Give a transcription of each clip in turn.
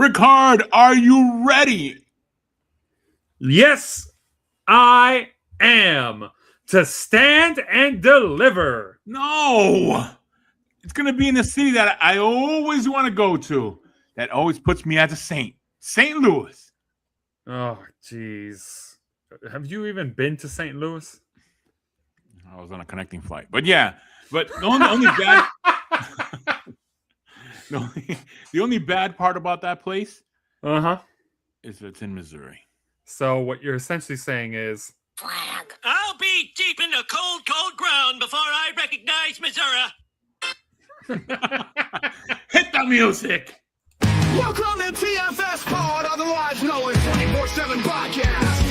Ricard, are you ready? Yes, I am. To stand and deliver. No. It's going to be in the city that I always want to go to. That always puts me as a saint. St. Louis. Oh, jeez. Have you even been to St. Louis? I was on a connecting flight. But yeah. But the only bad... the only bad part about that place is that it's in Missouri. So what you're essentially saying is... Flag. I'll be deep in the cold, cold ground before I recognize Missouri. Hit the music. Welcome to Tfspod, otherwise known as 24/7 podcast.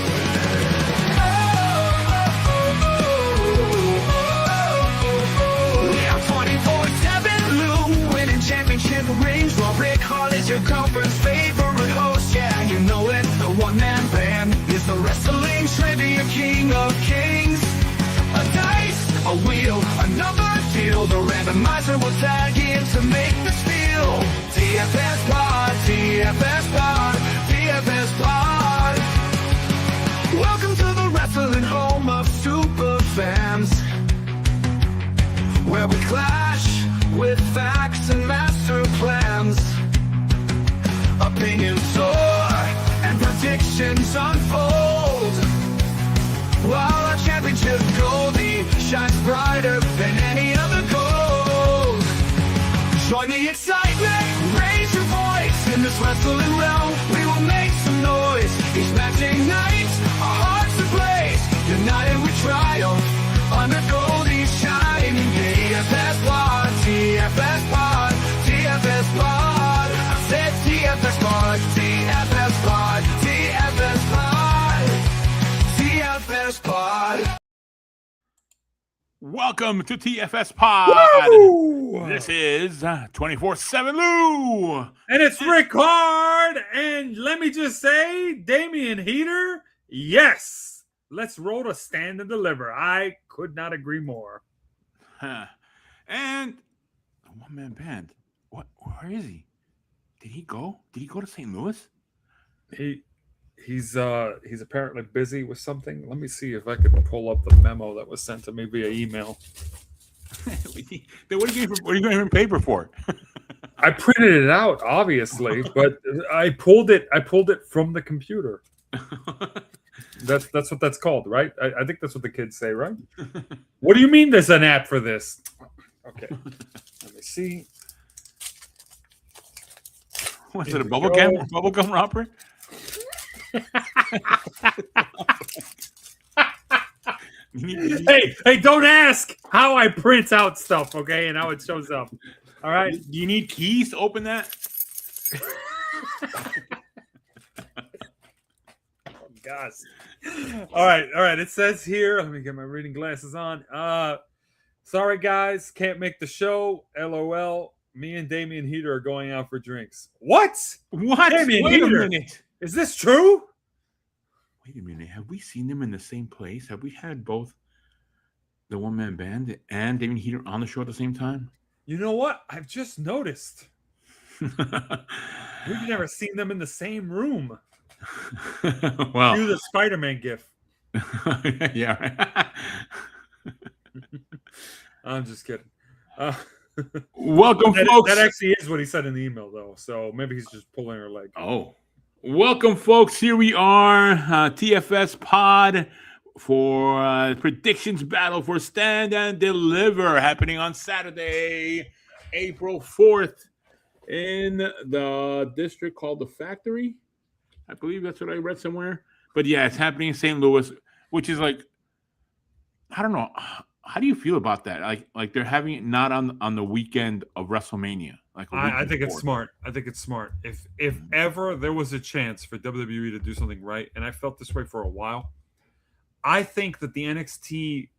We are 24/7 Lou, winning championship rings. While Rick Hall is your conference favorite host. Yeah, you know it, the one-man band is the wrestling trivia king of kings. A dice, a wheel, another deal. The randomizer will tag in to make the spiel. Tfspod, Tfspod, Tfspod. Welcome to the wrestling home of super fans, where we clash with facts and master plans. Opinions soar and predictions unfold, while our championship goldie shines brighter than any other gold. Join the excitement, raise your voice. In this wrestling realm, we will make some noise. Each matching night, our hearts ablaze. United we triumph under Goldie's shining. Tfspod, Tfspod, Tfspod. I said Tfspod, Tfspod, Tfspod, Tfspod. Welcome to Tfspod. Woo! This is 24/7 Lou. And it's Ricard. And let me just say, Damian Heater, yes. Let's roll to stand and deliver. I could not agree more. And a one-man band. Where is he? Did he go? Did he go to St. Louis? He's apparently busy with something. Let me see if I can pull up the memo that was sent to me via email. Then what are you going to paper for? I printed it out, obviously, but I pulled it from the computer. That's what that's called, right? I think that's what the kids say, right? What do you mean there's an app for this? Okay, let me see. Was it a bubblegum romper? Hey, don't ask how I print out stuff, okay, and how it shows up. All right. Do you need keys to open that? Oh, gosh. All right. It says here, let me get my reading glasses on. Sorry, guys, can't make the show. LOL. Me and Damian Heater are going out for drinks. What? Damian Wait Heater. a minute. Is this true? Wait a minute. Have we seen them in the same place? Have we had both the one-man band and Damian Heater on the show at the same time? You know what? I've just noticed. We've never seen them in the same room. Well, Do the Spider-Man gif. Yeah. I'm just kidding. Welcome, folks. That actually is what he said in the email, though. So maybe he's just pulling her leg. Oh. Welcome, folks. Here we are, Tfspod for predictions battle for Stand and Deliver happening on Saturday, April 4th in the district called The Factory. I believe that's what I read somewhere. But yeah, it's happening in St. Louis, which is like, I don't know. How do you feel about that? Like they're having it not on the weekend of WrestleMania. I think it's smart. If ever there was a chance for WWE to do something right, and I felt this way for a while, I think that the NXT,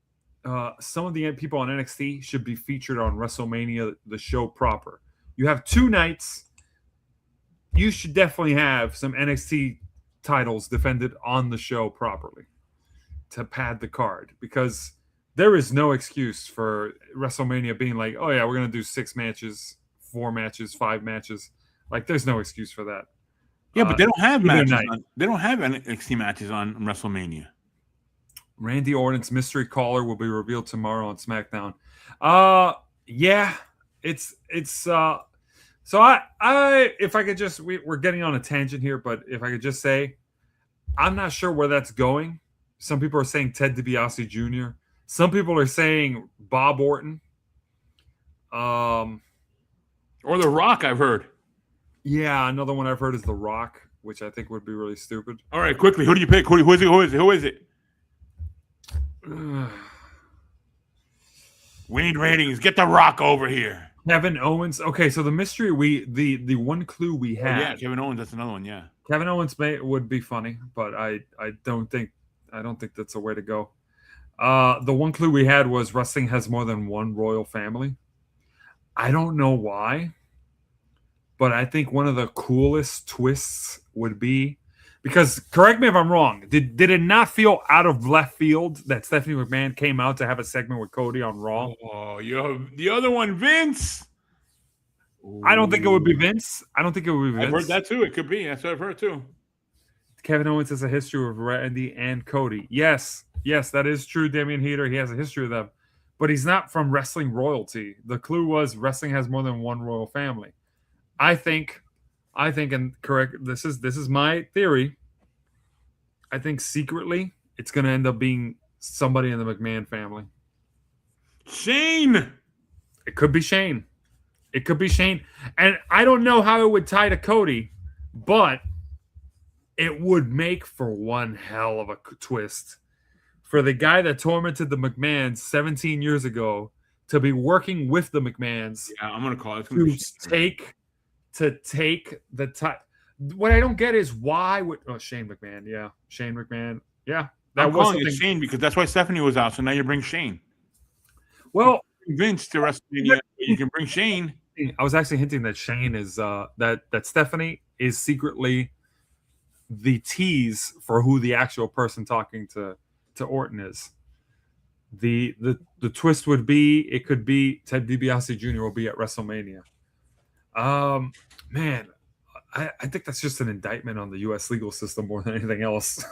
some of the people on NXT should be featured on WrestleMania, the show proper. You have 2 nights. You should definitely have some NXT titles defended on the show properly to pad the card, because there is no excuse for WrestleMania being like, oh yeah, we're going to do 6 matches, 4 matches, 5 matches. Like, there's no excuse for that. Yeah, but they don't have either matches. night. They don't have NXT matches on WrestleMania. Randy Orton's mystery caller will be revealed tomorrow on SmackDown. Yeah, it's so I if I could just we're getting on a tangent here, but if I could just say, I'm not sure where that's going. Some people are saying Ted DiBiase Jr. Some people are saying Bob Orton. Or The Rock, I've heard. Yeah, another one I've heard is The Rock, which I think would be really stupid. All right, quickly, who do you pick? Who is it? Who is it? We need ratings. Get The Rock over here. Kevin Owens. Okay, so the mystery the one clue we had. Yeah, Kevin Owens. That's another one. Yeah, Kevin Owens would be funny, but I don't think that's a way to go. The one clue we had was wrestling has more than one royal family. I don't know why, but I think one of the coolest twists would be, because correct me if I'm wrong, did it not feel out of left field that Stephanie McMahon came out to have a segment with Cody on Raw? Oh, you have the other one, Vince. I don't think it would be Vince. I've heard that too. It could be. That's what I've heard too. Kevin Owens has a history with Randy and Cody. Yes, that is true. Damian Heater, he has a history with them, but he's not from wrestling royalty. The clue was wrestling has more than one royal family. I think, and correct. This is my theory. I think secretly it's going to end up being somebody in the McMahon family. Shane. It could be Shane. And I don't know how it would tie to Cody, but it would make for one hell of a twist for the guy that tormented the McMahons 17 years ago to be working with the McMahons. Yeah, I'm gonna call it to take the time. What I don't get is why would Shane McMahon? Yeah, Shane McMahon. Yeah, I'm calling it Shane because that's why Stephanie was out. So now you bring Shane. Well, Vince to WrestleMania, you can bring Shane. I was actually hinting that Shane is that Stephanie is secretly the tease for who the actual person talking to Orton is. The twist would be it could be Ted DiBiase Jr. will be at WrestleMania. Man, I think that's just an indictment on the U.S. legal system more than anything else.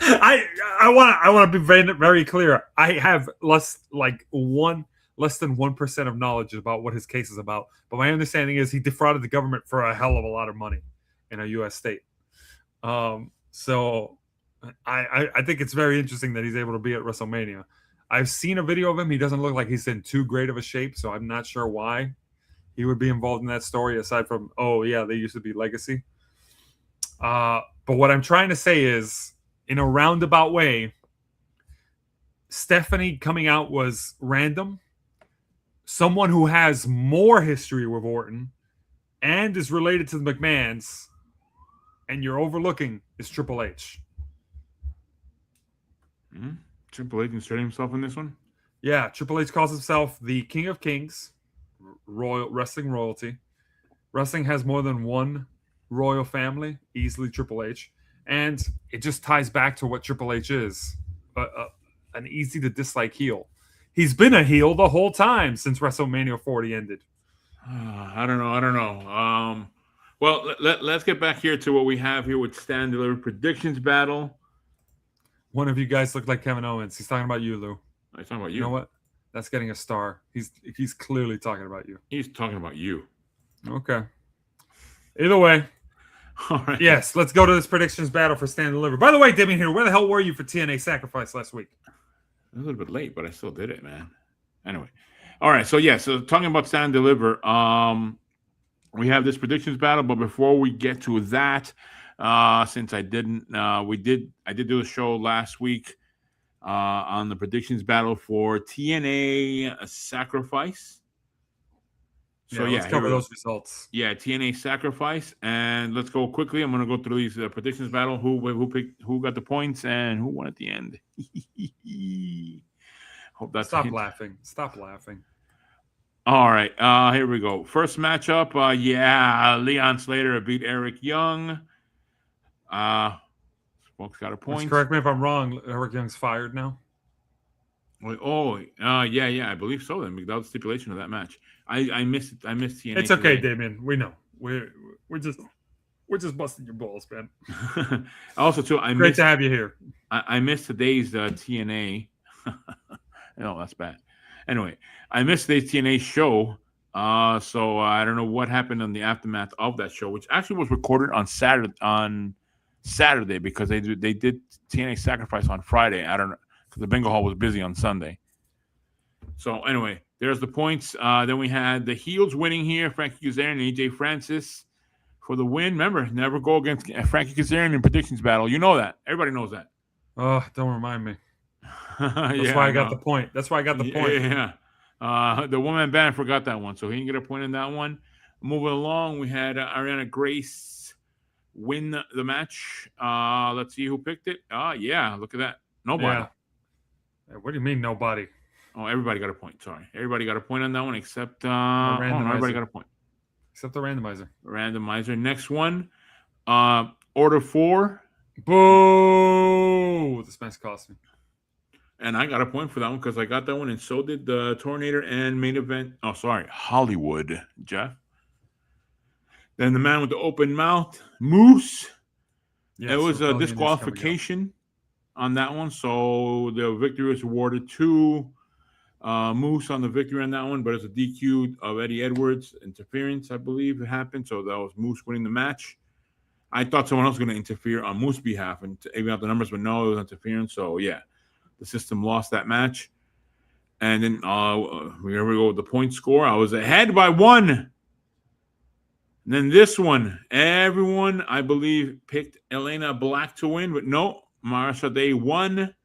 I want to be very, very clear. I have less than 1% of knowledge about what his case is about, but my understanding is he defrauded the government for a hell of a lot of money in a U.S. state. So I think it's very interesting that he's able to be at WrestleMania. I've seen a video of him. He doesn't look like he's in too great of a shape, so I'm not sure why he would be involved in that story, aside from, oh, yeah, they used to be legacy. But what I'm trying to say is, in a roundabout way, Stephanie coming out was random. Someone who has more history with Orton and is related to the McMahons, and you're overlooking, is Triple H. Mm-hmm. Triple H inserting himself in this one? Yeah, Triple H calls himself the King of Kings, wrestling royalty. Wrestling has more than one royal family, easily Triple H. And it just ties back to what Triple H is, an easy-to-dislike heel. He's been a heel the whole time since WrestleMania 40 ended. I don't know. Well, let's get back here to what we have here with Stand Deliver Predictions Battle. One of you guys look like Kevin Owens. He's talking about you, Lou. He's talking about you. You know what? That's getting a star. He's clearly talking about you. He's talking about you. Okay. Either way. All right. Yes, let's go to this predictions battle for Stand Deliver. By the way, Damian here, where the hell were you for TNA Sacrifice last week? A little bit late, but I still did it, man. Anyway. All right. So talking about Stand Deliver, we have this predictions battle, but before we get to that, since I didn't, I did do a show last week on the predictions battle for TNA Sacrifice. So let's cover those results. Yeah, TNA Sacrifice, and let's go quickly. I'm going to go through these predictions battle. Who got the points and who won at the end. Hope that's Stop laughing. All right, here we go. First matchup. Leon Slater beat Eric Young. Folks got a point. Correct me if I'm wrong. Eric Young's fired now. Yeah, I believe so. Then without stipulation of that match, I missed TNA. It's okay, today. Damien. We know. we're just busting your balls, man. Also, too, Great to have you here. I missed today's TNA. No, that's bad. Anyway, I missed today's TNA show. So I don't know what happened in the aftermath of that show, which actually was recorded on Saturday because they did TNA Sacrifice on Friday. I don't know because the bingo hall was busy on Sunday. So anyway, there's the points. Then we had the heels winning here, Frankie Kazarian and AJ Francis for the win. Remember, never go against Frankie Kazarian in predictions battle. You know that. Everybody knows that. Oh, don't remind me. That's why I got the point. That's why I got the point. Yeah. The woman band forgot that one, so he didn't get a point in that one. Moving along, we had Ariana Grace win the match. Let's see who picked it. Yeah, look at that. Nobody. Yeah. What do you mean nobody? Oh, everybody got a point. Sorry. Everybody got a point on that one except everybody got a point. Except the randomizer. Randomizer. Next one. Order 4. Boo! This match cost me. And I got a point for that one because I got that one, and so did the Tornator and main event. Oh, sorry, Hollywood, Jeff. Then the man with the open mouth, Moose. Yes, it was a disqualification on that one, so the victory was awarded to Moose on the victory on that one, but it's a DQ of Eddie Edwards interference, I believe it happened. So that was Moose winning the match. I thought someone else was going to interfere on Moose's behalf and even out the numbers, but no, it was interference. So yeah. The system lost that match. And then here we go with the point score. I was ahead by 1. And then this one, everyone, I believe, picked Elena Black to win, but no, Marsha Day won,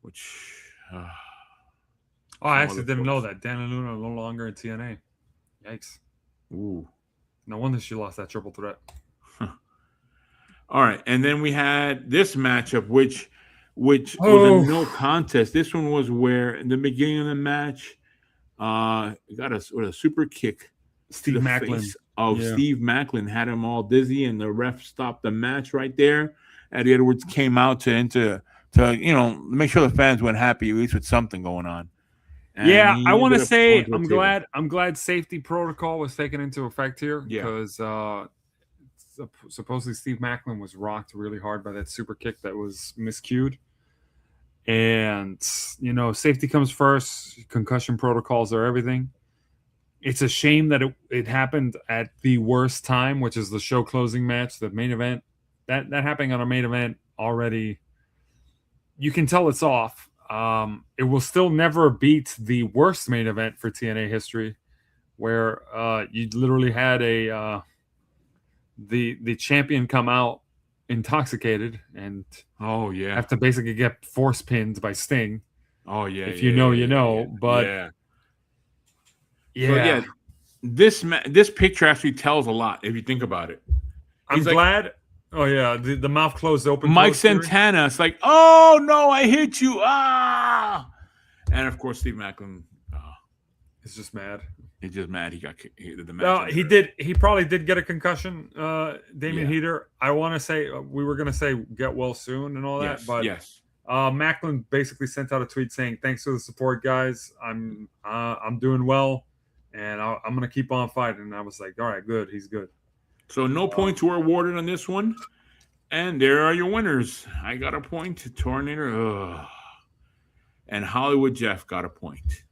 which... I actually didn't know that. Dana Luna no longer in TNA. Yikes. Ooh. No wonder she lost that triple threat. All right, and then we had this matchup, which was a no contest. This one was where in the beginning of the match, got a super kick. Steve Macklin Steve Macklin had him all dizzy, and the ref stopped the match right there. Eddie Edwards came out to make sure the fans went happy at least with something going on. And I want to say I'm glad safety protocol was taken into effect here because supposedly Steve Macklin was rocked really hard by that super kick that was miscued. And, safety comes first. Concussion protocols are everything. It's a shame that it happened at the worst time, which is the show closing match, the main event. That happening on a main event already, you can tell it's off. It will still never beat the worst main event for TNA history, where you literally had the champion come out intoxicated and have to basically get force pinned by Sting. If you know. But this picture actually tells a lot if you think about it. I'm glad. The mouth closed open. Mike Santana. It's like, oh no, I hit you. And of course Steve Macklin is just mad. He's just mad. He got the match. He did. He probably did get a concussion. Damian Heater. I want to say we were going to say get well soon and all that, but Macklin basically sent out a tweet saying, "Thanks for the support, guys. I'm doing well, and I'm going to keep on fighting." And I was like, "All right, good. He's good." So no points were awarded on this one, and there are your winners. I got a point. Tornator, and Hollywood Jeff got a point.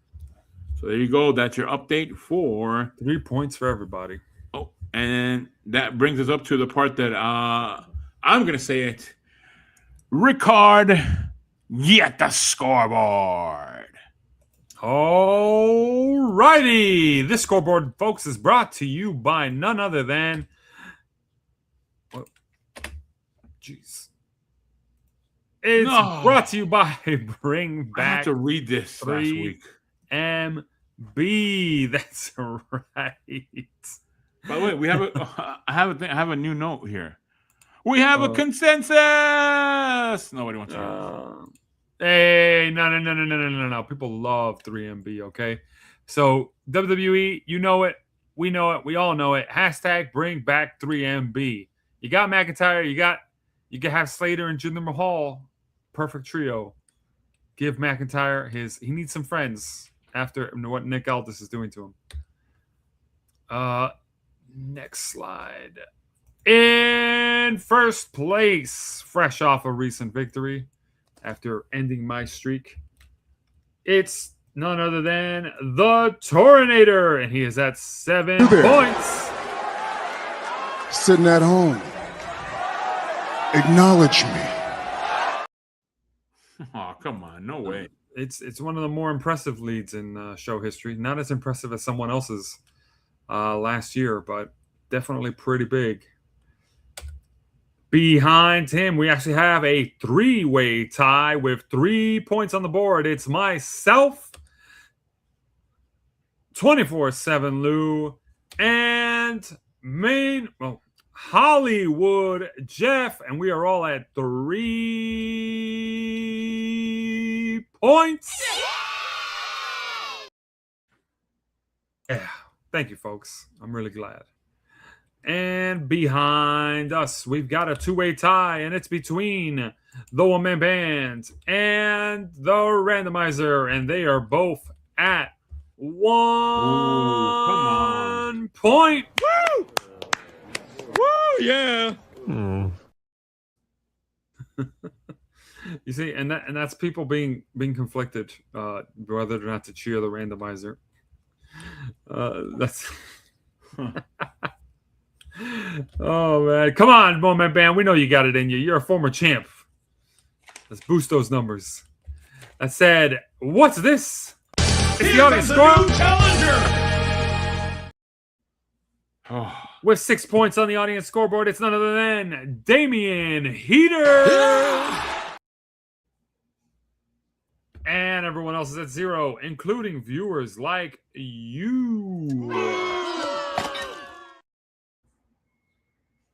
So there you go. That's your update for 3 points for everybody. Oh, and that brings us up to the part that I'm going to say it. Ricard, get the scoreboard. All righty. This scoreboard, folks, is brought to you by none other than... Jeez. It's brought to you by Bring Back. I had to read this last week. MB. That's right. By the way, we have I have a new note here. We have a consensus. Nobody wants to hear this. Hey, no. People love 3MB, okay? So WWE, you know it. We know it. We all know it. Hashtag bring back 3MB. You got McIntyre. You can have Slater and Jinder Mahal. Perfect trio. Give McIntyre he needs some friends after what Nick Aldis is doing to him. Next slide. In first place, fresh off a recent victory after ending my streak, it's none other than the Torinator, and he is at 7 points. Sitting at home. Acknowledge me. Oh, come on. No way. It's one of the more impressive leads in show history. Not as impressive as someone else's last year, but definitely pretty big. Behind him, we actually have a 3-way tie with 3 points on the board. It's myself, 24/7 Lou, and Hollywood Jeff, and we are all at 3 points. Yeah, thank you, folks. I'm really glad. And behind us, we've got a 2-way tie, and it's between the one-man band and the randomizer, and they are both at 1 point. Woo! Woo! Yeah. You see, and that's people being conflicted, whether or not to cheer the randomizer. That's. Oh man, come on, Moment Band. We know you got it in you. You're a former champ. Let's boost those numbers. That said, what's this? It's the audience score challenger. Oh. with 6 points on the audience scoreboard. It's none other than Damian Heater. And everyone else is at 0, including viewers like you.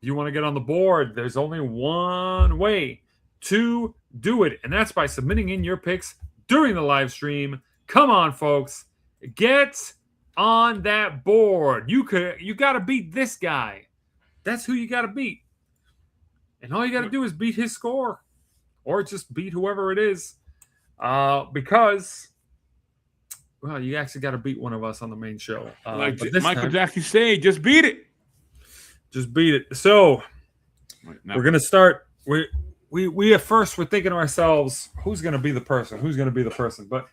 If you want to get on the board, there's only one way to do it, and that's by submitting in your picks during the live stream. Come on, folks. Get on that board. You got to beat this guy. That's who you got to beat. And all you got to do is beat his score or just beat whoever it is. Because, well, you actually got to beat one of us on the main show. Like Michael Jackson say, just beat it. Just beat it. So we're gonna start. We at first we're thinking to ourselves, who's gonna be the person? Who's gonna be the person? But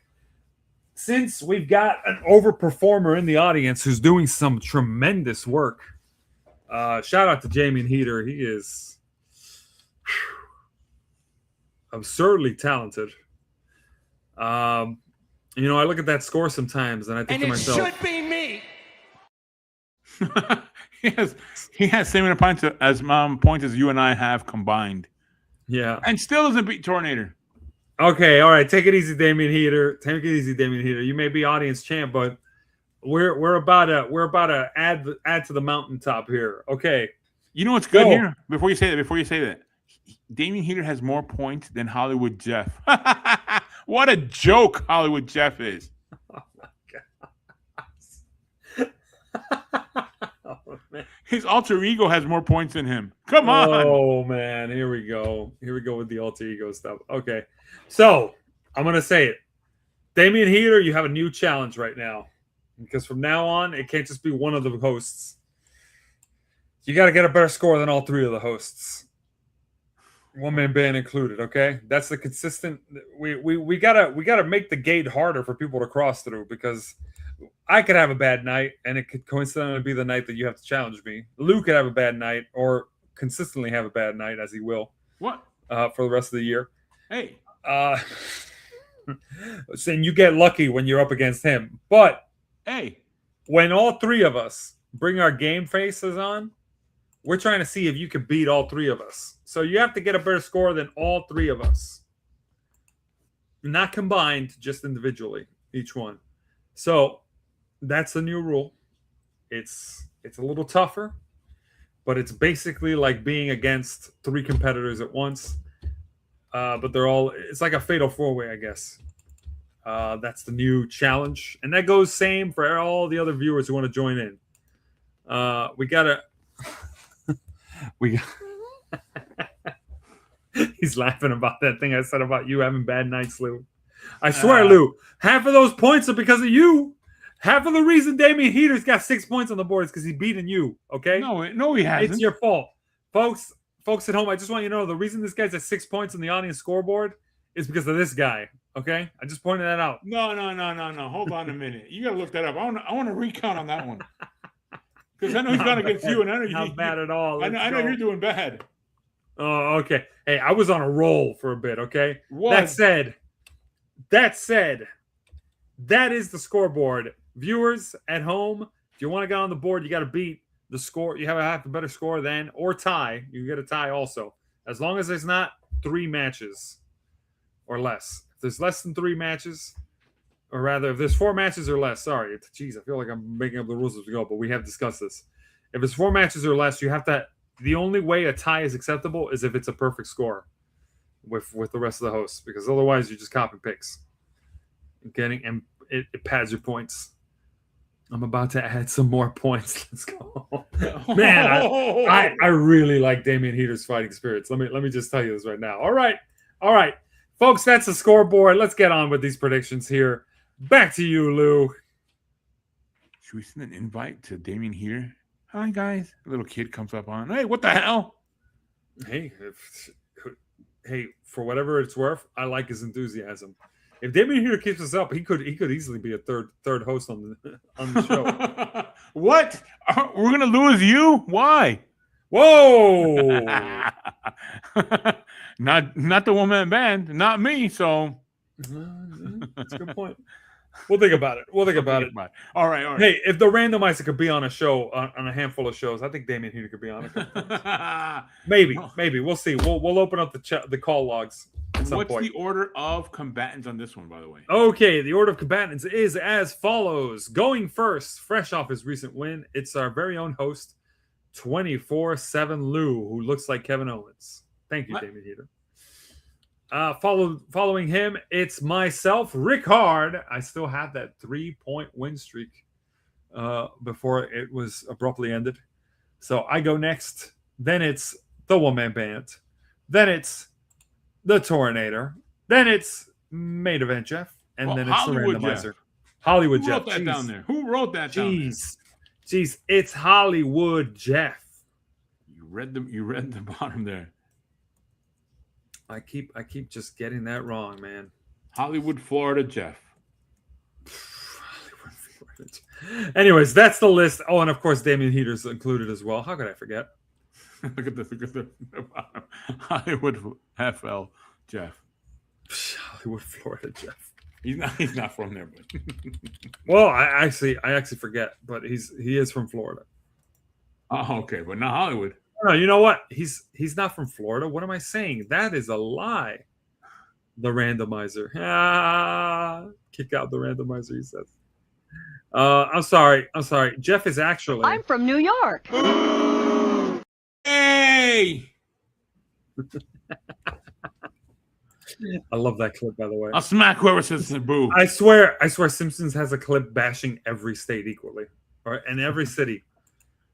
since we've got an overperformer in the audience who's doing some tremendous work, shout out to Damian Heater. He is absurdly talented. I look at that score sometimes and I think to myself, should be me. He has same amount of points as you and I have combined. Yeah. And still doesn't beat Torinator. Okay, all right. Take it easy, Damian Heater. Take it easy, Damian Heater. You may be audience champ, but we're about to add to the mountaintop here. Okay. You know what's good here? Before you say that, Damian Heater has more points than Hollywood Jeff. What a joke Hollywood Jeff is. Oh my God. His alter ego has more points than him. Come on. Oh man, here we go. Here we go with the alter ego stuff. Okay. So I'm gonna say it. Damian Heater, you have a new challenge right now. Because from now on, it can't just be one of the hosts. You gotta get a better score than all 3 of the hosts. One-man band included, okay? That's the consistent. We gotta make the gate harder for people to cross through, because I could have a bad night, and it could coincidentally be the night that you have to challenge me. Lou could have a bad night, or consistently have a bad night, as he will. What? For the rest of the year. Hey. Saying you get lucky when you're up against him. But hey, when all 3 of us bring our game faces on, we're trying to see if you can beat all 3 of us. So you have to get a better score than all 3 of us. Not combined, just individually, each one. So that's the new rule. It's a little tougher, but it's basically like being against 3 competitors at once. But it's like a fatal 4-way, I guess. That's the new challenge. And that goes same for all the other viewers who want to join in. He's laughing about that thing I said about you having bad nights, Lou. I swear, Lou, half of those points are because of you. Half of the reason Damian Heater's got 6 points on the board is because he's beating you. Okay, No, he hasn't. it's your fault, folks. Folks at home, I just want you to know the reason this guy's at 6 points on the audience scoreboard is because of this guy. Okay, I just pointed that out. No. Hold on a minute. You got to look that up. I want to recount on that one because I know he's not against you, and I know Not bad at all. I know you're doing bad. Oh, okay. Hey, I was on a roll for a bit. Okay. What? That said, that is the scoreboard. Viewers at home, if you want to get on the board, you got to beat the score. You have a better score than or tie. You get a tie also, as long as there's not 3 matches or less. If there's less than 3 matches, or rather, if there's 4 matches or less. Sorry, geez, I feel like I'm making up the rules as we go, but we have discussed this. If it's 4 matches or less, you have to. The only way a tie is acceptable is if it's a perfect score with the rest of the hosts, because otherwise you just copy picks. And it pads your points. I'm about to add some more points. Let's go, man. I really like Damian Heater's fighting spirits. Let me just tell you this right now. All right, folks. That's the scoreboard. Let's get on with these predictions here. Back to you, Lou. Should we send an invite to Damian here? Hi guys. A little kid comes up on. Hey, what the hell? Hey, for whatever it's worth, I like his enthusiasm. If Damian Heater keeps us up, he could easily be a third host on the show. What? We're gonna lose you? Why? Whoa! not the one-man band, not me. So that's a good point. We'll think about it. All right. Hey, if the randomizer could be on a show, on a handful of shows, I think Damian Heater could be on it. Maybe. We'll see. We'll open up the call logs at some What's point. the order of combatants on this one, by the way? Okay, the order of combatants is as follows. Going first, fresh off his recent win, it's our very own host, 24/7 Lou, who looks like Kevin Owens. Thank you, Damian Heater. Following him, it's myself, Rick Hard. I still have that 3-point win streak before it was abruptly ended. So I go next. Then it's the one-man band. Then it's the Tornator. Then it's Main Event Jeff. And then it's Hollywood the randomizer. Jeff. Hollywood Who Jeff. wrote that down there? Who wrote that down there? Jeez, it's Hollywood Jeff. You read the bottom there. I keep just getting that wrong, man. Hollywood, Florida, Jeff. Hollywood, Florida. Anyways, that's the list. Oh, and of course, Damian Heater's included as well. How could I forget? Look at the bottom. Hollywood, FL, Jeff. Hollywood, Florida, Jeff. He's not from there, but well, I actually forget, but he is from Florida. Oh, okay, but not Hollywood. No, you know what? He's not from Florida. What am I saying? That is a lie. The randomizer. Kick out the randomizer, he says. I'm sorry. Jeff is actually. I'm from New York. Hey! I love that clip, by the way. I'll smack whoever says boo. I swear Simpsons has a clip bashing every state equally, and every city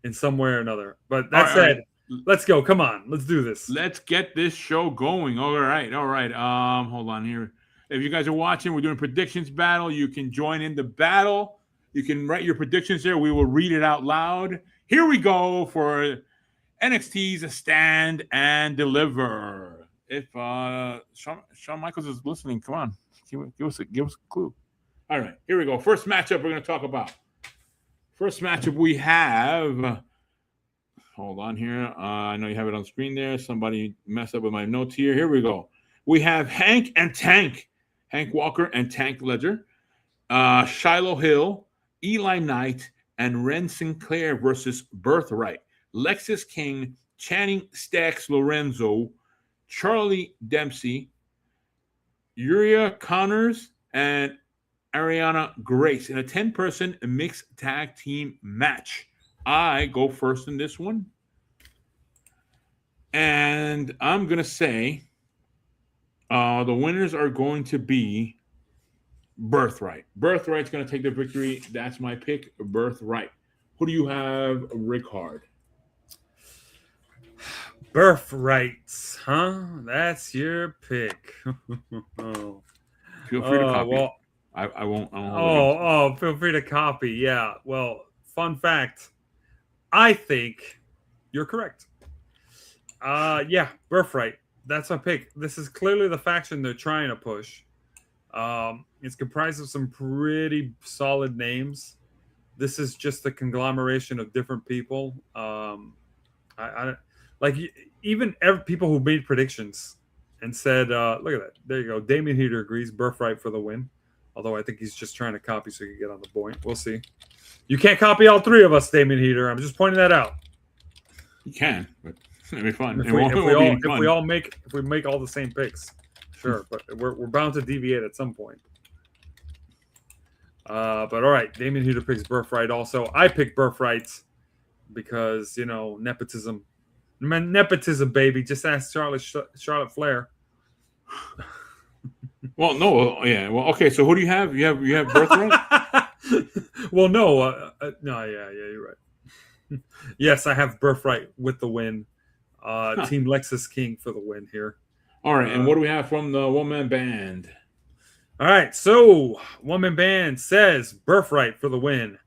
in some way or another. But that said, let's go. Come on, let's do this. Let's get this show going. All right. Hold on here. If you guys are watching, we're doing predictions battle. You can join in the battle. You can write your predictions there. We will read it out loud. Here we go for NXT's Stand and Deliver. If Shawn Michaels is listening, come on, give us a clue. All right, here we go. First matchup we're going to talk about. First matchup we have. Hold on here. I know you have it on screen there. Somebody messed up with my notes here. Here we go. We have Hank and Tank. Hank Walker and Tank Ledger. Shiloh Hill, Eli Knight, and Ren Sinclair versus Birthright. Lexis King, Channing Stacks Lorenzo, Charlie Dempsey, Yuria Connors, and Ariana Grace in a 10-person mixed tag team match. I go first in this one. And I'm going to say the winners are going to be Birthright. Birthright's going to take the victory. That's my pick, Birthright. Who do you have, Rick Hard? Birthrights, huh? That's your pick. Feel free to copy. Well, I won't. I won't hold it against Feel free to copy. Yeah. Well, fun fact. I think you're correct. Yeah, Birthright. That's my pick. This is clearly the faction they're trying to push. It's comprised of some pretty solid names. This is just a conglomeration of different people. I like even people who made predictions and said, "Look at that, there you go." Damian Heater agrees, Birthright for the win. Although I think he's just trying to copy so he can get on the point. We'll see. You can't copy all three of us, Damian Heater. I'm just pointing that out. You can, but it'll be fun. If we make all the same picks, sure. But we're bound to deviate at some point. But all right, Damian Heater picks Birthright. Also, I picked Birthright because nepotism, baby. Just ask Charlotte Flair. Well, no, yeah. Well, okay. So who do you have? You have Birthright. Well, no, yeah, you're right. Yes, I have Birthright with the win. Team Lexus King for the win here. All right, and what do we have from the one-man band? All right, so one-man band says Birthright for the win.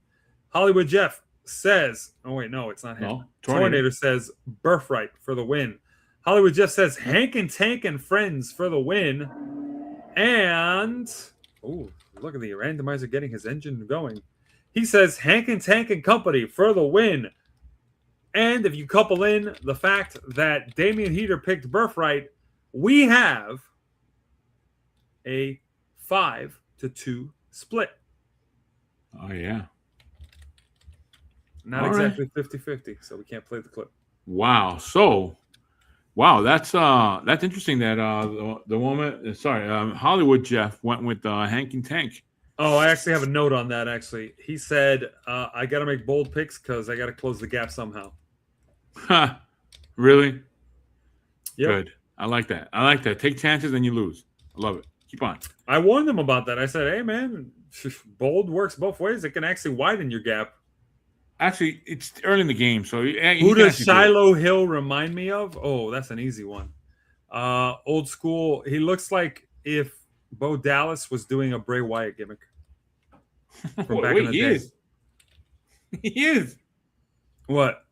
Hollywood Jeff says, oh wait, no, it's not him. No, Tornado says Birthright for the win. Hollywood Jeff says Hank and Tank and Friends for the win. And look at the randomizer getting his engine going. He says Hank and Tank and Company for the win. And if you couple in the fact that Damian Heater picked Birthright, we have a 5-2 split. Oh, yeah. Not All exactly 50-50, so we can't play the clip. Wow. So, that's interesting that the woman, Hollywood Jeff went with Hank and Tank. Oh, I actually have a note on that, actually. He said, I got to make bold picks because I got to close the gap somehow. Really? Yep. Good. I like that. Take chances and you lose. I love it. Keep on. I warned them about that. I said, hey, man, bold works both ways. It can actually widen your gap. Actually, it's early in the game, so who does Shiloh Hill remind me of? Oh, that's an easy one. Old school. He looks like if Bo Dallas was doing a Bray Wyatt gimmick from back in the day. He is. What?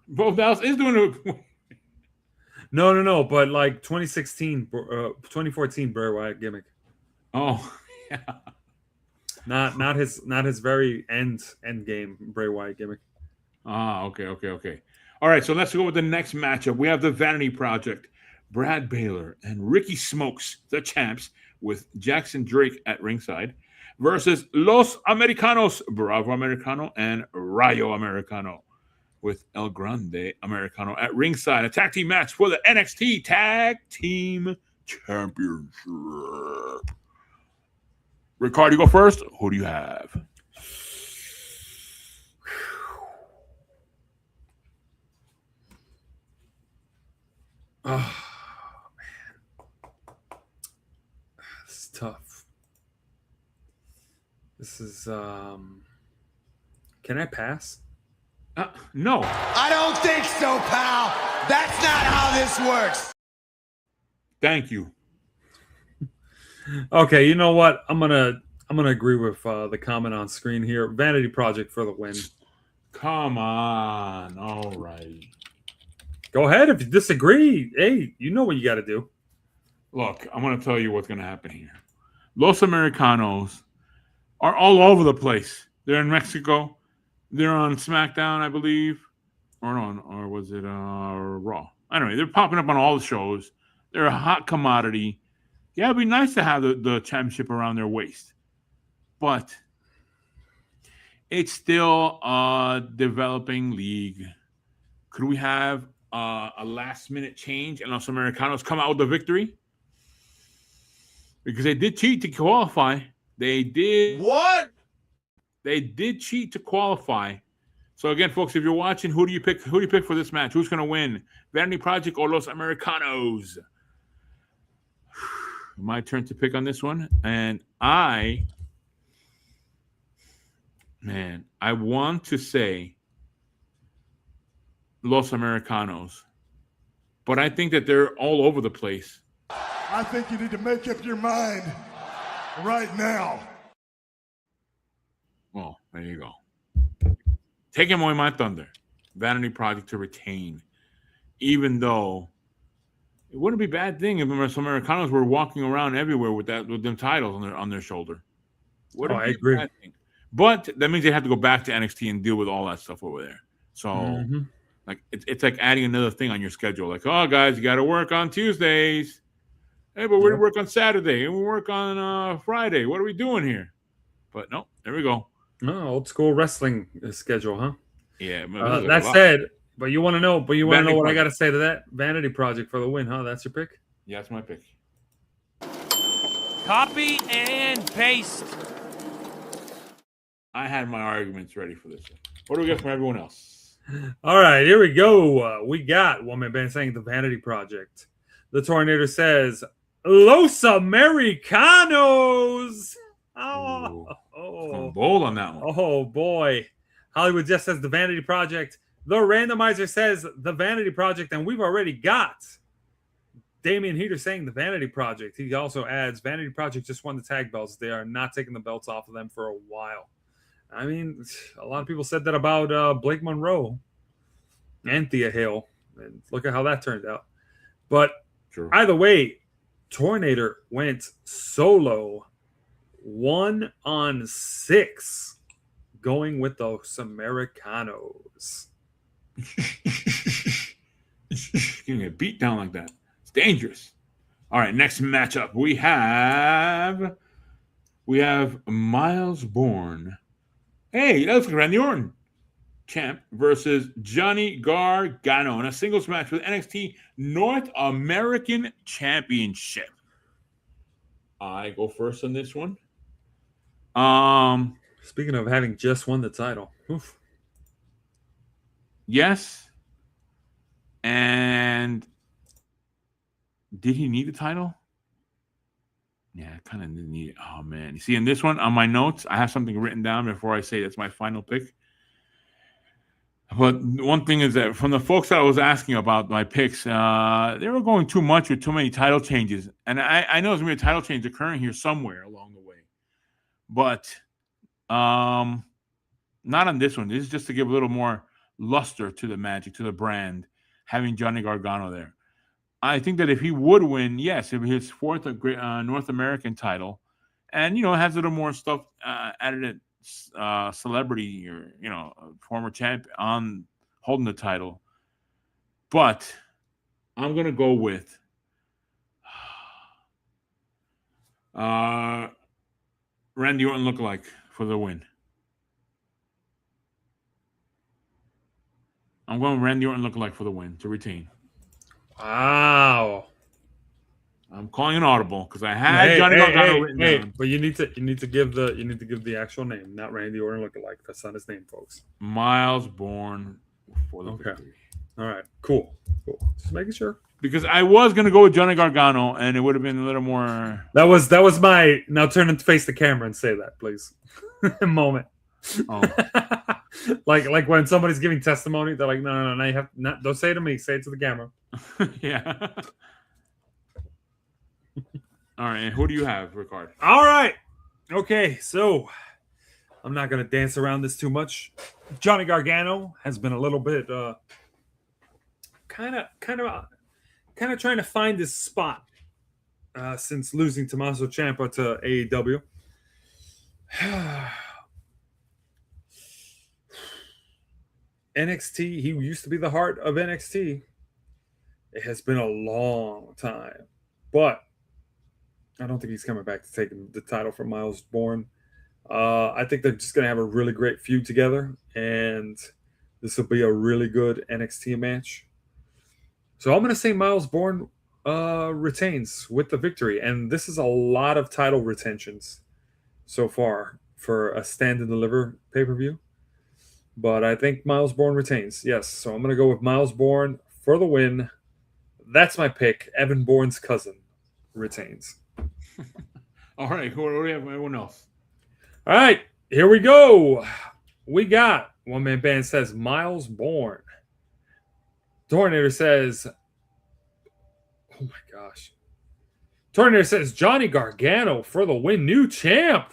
Bo Dallas is doing it. No. But like 2014 Bray Wyatt gimmick. Oh, yeah. Not his very end game Bray Wyatt gimmick. Okay. All right, so let's go with the next matchup. We have the Vanity Project, Brad Baylor and Ricky Smokes, the champs, with Jackson Drake at ringside, versus Los Americanos, Bravo Americano and Rayo Americano, with El Grande Americano at ringside. A tag team match for the NXT Tag Team Championship. Ricardo, you go first. Who do you have? Oh, man. This is tough. This is, can I pass? No. I don't think so, pal. That's not how this works. Thank you. Okay, you know what? I'm gonna agree with the comment on screen here. Vanity Project for the win. Come on. All right. Go ahead if you disagree. Hey, you know what you got to do. Look, I'm going to tell you what's going to happen here. Los Americanos are all over the place. They're in Mexico. They're on SmackDown, I believe. Or was it Raw? Anyway, they're popping up on all the shows. They're a hot commodity. Yeah, it'd be nice to have the championship around their waist. But it's still a developing league. Could we have a last-minute change and Los Americanos come out with the victory? Because they did cheat to qualify. They did. What? They did cheat to qualify. So again, folks, if you're watching, who do you pick? Who do you pick for this match? Who's going to win? Vanity Project or Los Americanos? My turn to pick on this one. And I want to say Los Americanos, but I think that they're all over the place. I think you need to make up your mind right now. Well, there you go. Taking away my thunder. Vanity Project to retain. Even though it wouldn't be a bad thing if some Americanos were walking around everywhere with them titles on their shoulder. Wouldn't I be agree. a bad thing. But that means they have to go back to NXT and deal with all that stuff over there. So like it's like adding another thing on your schedule. Like, oh guys, you gotta work on Tuesdays. Hey, but we work on Saturday and we work on Friday. What are we doing here? But no, there we go. Oh, old school wrestling schedule, huh? Yeah. That said, but you want to know what Project. I got to say to that? Vanity Project for the win, huh? That's your pick? Yeah, that's my pick. Copy and paste. I had my arguments ready for this. What do we get from everyone else? All right, here we go. We got One Man Band saying the Vanity Project. The Tornado says Los Americanos. Ooh, going bold on that one. Oh boy. Hollywood just says the Vanity Project. The randomizer says the Vanity Project, and we've already got Damian Heater saying the Vanity Project. He also adds Vanity Project just won the tag belts. They are not taking the belts off of them for a while. I mean, a lot of people said that about Blake Monroe and Thea Hale, and look at how that turned out. But either way, Tornado went solo 1-on-6, going with those Americanos. Getting a beat down like that. It's dangerous. All right, next matchup. We have Miles Bourne. Hey, that looks like Randy Orton. Champ versus Johnny Gargano in a singles match with NXT North American Championship. I go first on this one. Speaking of having just won the title. Oof. Yes. And did he need the title? Yeah, kind of didn't need it. Oh, man. You see, in this one, on my notes, I have something written down before I say that's my final pick. But one thing is that from the folks that I was asking about my picks, they were going too much with too many title changes. And I know there's going to be a title change occurring here somewhere along the way. But not on this one. This is just to give a little more luster to the magic, to the brand, having Johnny Gargano there. I think that if he would win, yes, it'd be his fourth North American title. And, has a little more stuff added at celebrity or, former champ on holding the title. But I'm going to go with Randy Orton lookalike for the win. I'm going Randy Orton lookalike for the win to retain. Wow. I'm calling an audible because I had Johnny Gargano written down. But you need to give the actual name, not Randy Orton lookalike. That's not his name, folks. Miles Bourne for the victory. All right, cool. Just making sure. Because I was gonna go with Johnny Gargano, and it would have been a little more. That was my. Now turn and face the camera and say that, please. Moment. Oh. like when somebody's giving testimony, they're like, no, you have not. Don't say it to me. Say it to the camera. Yeah. All right, and who do you have, Ricard? All right. Okay, so I'm not going to dance around this too much. Johnny Gargano has been a little bit kind of trying to find his spot since losing Tommaso Ciampa to AEW. NXT, he used to be the heart of NXT. It has been a long time, but I don't think he's coming back to take the title from Miles Bourne. I think they're just going to have a really great feud together, and this will be a really good NXT match. So I'm going to say Miles Bourne retains with the victory, and this is a lot of title retentions so far for a Stand and Deliver pay-per-view. But I think Miles Bourne retains, yes. So I'm going to go with Miles Bourne for the win. That's my pick. Evan Bourne's cousin retains. All right, who do we have? Everyone else? All right, here we go. We got One Man Band says Miles Bourne. Tornado says, oh my gosh. Tornado says Johnny Gargano for the win, new champ.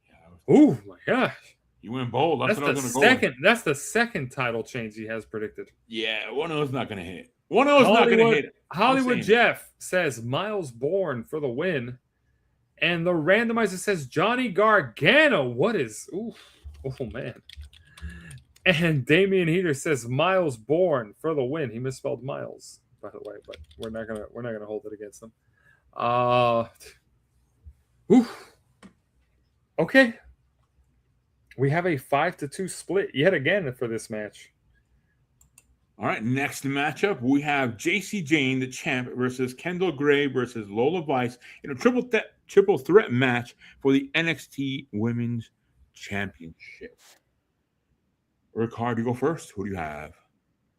Yeah, I was Oh my gosh. You went bold. That's what I was That's going to go with. that's the second title change he has predicted. Yeah, 1-0's not going to hit. 1-0's not going to hit. Hollywood saying Jeff says Miles Bourne for the win. And the randomizer says Johnny Gargano. What is oh man. And Damian Heater says Miles Bourne for the win. He misspelled Miles, by the way, but we're not gonna hold it against him. Okay. We have a 5-2 split yet again for this match. All right, next matchup, we have JC Jane, the champ, versus Kendall Gray versus Lola Vice in a triple threat match for the NXT Women's Championship. Ricard, you go first. Who do you have?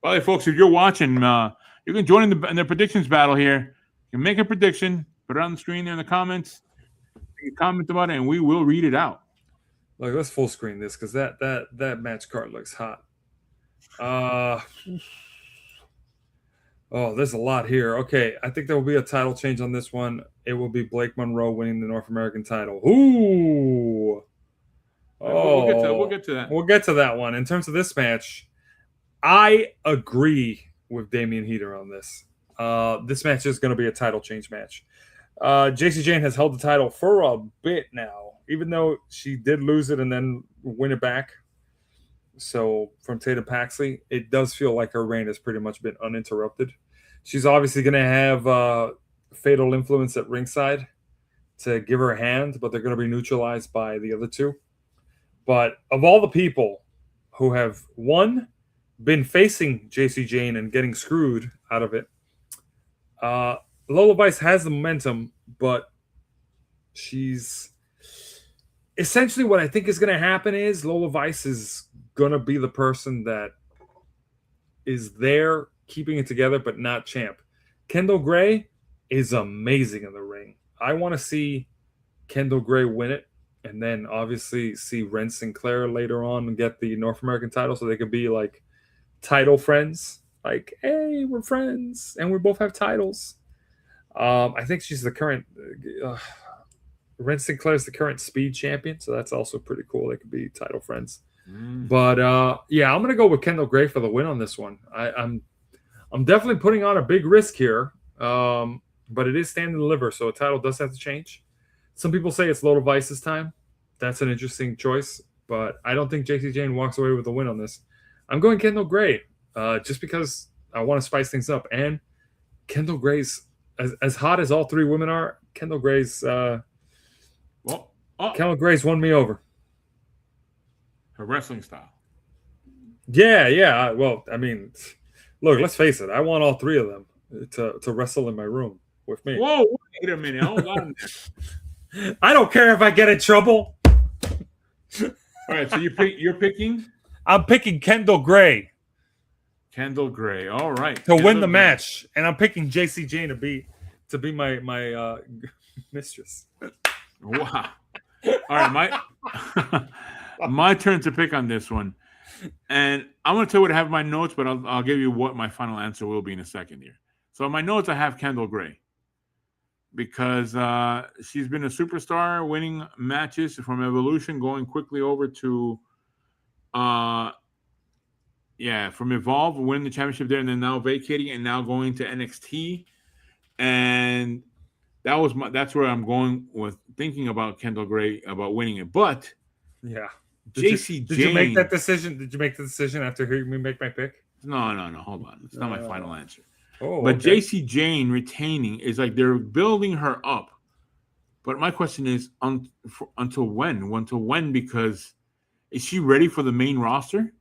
By the way, folks, if you're watching, you can join in the predictions battle here. You can make a prediction, put it on the screen there in the comments. You can comment about it, and we will read it out. Look, let's full screen this because that match card looks hot. There's a lot here. Okay, I think there will be a title change on this one. It will be Blake Monroe winning the North American title. Ooh. We'll get to that. We'll get to that one. In terms of this match, I agree with Damian Heater on this. This match is going to be a title change match. JC Jane has held the title for a bit now, even though she did lose it and then win it back. So from Tatum Paxley, it does feel like her reign has pretty much been uninterrupted. She's obviously going to have fatal influence at ringside to give her a hand, but they're going to be neutralized by the other two. But of all the people who have, one, been facing JC Jane and getting screwed out of it, Lola Vice has the momentum, but she's essentially what I think is going to happen is Lola Vice is going to be the person that is there keeping it together, but not champ. Kendall Gray is amazing in the ring. I want to see Kendall Gray win it, and then obviously see Ren Sinclair later on and get the North American title so they could be like title friends. Like, hey, we're friends and we both have titles. I think she's the current Ren Sinclair is the current speed champion, so that's also pretty cool. They could be title friends. But yeah, I'm gonna go with Kendall Gray for the win on this one. I'm definitely putting on a big risk here, but it is stand and deliver, so a title does have to change. Some people say it's Lola Vice's time. That's an interesting choice, but I don't think JC Jane walks away with the win on this. I'm going Kendall Gray, just because I want to spice things up. And Kendall Gray's as hot as all three women are. Kendall Gray's Kendall Gray's won me over. Her wrestling style. Yeah. Well, I mean, look, let's face it. I want all three of them to wrestle in my room with me. Whoa, wait a minute. Hold on. I don't care if I get in trouble. All right, so you're picking? I'm picking Kendall Gray. Kendall Gray. All right. To win the match. And I'm picking JC Jane to be my mistress. Wow. All right, my turn to pick on this one. And I'm going to tell you what I have in my notes, but I'll give you what my final answer will be in a second here. So in my notes, I have Kendall Gray because she's been a superstar, winning matches from Evolution, going quickly over to, from Evolve, winning the championship there, and then now vacating and now going to NXT. And that's where I'm going with thinking about Kendall Gray about winning it. But yeah. JC Jane. Did you make that decision? Did you make the decision after hearing me make my pick? No. Hold on. It's not my final answer. But okay. JC Jane retaining is like they're building her up. But my question is until when? Until when? Because is she ready for the main roster?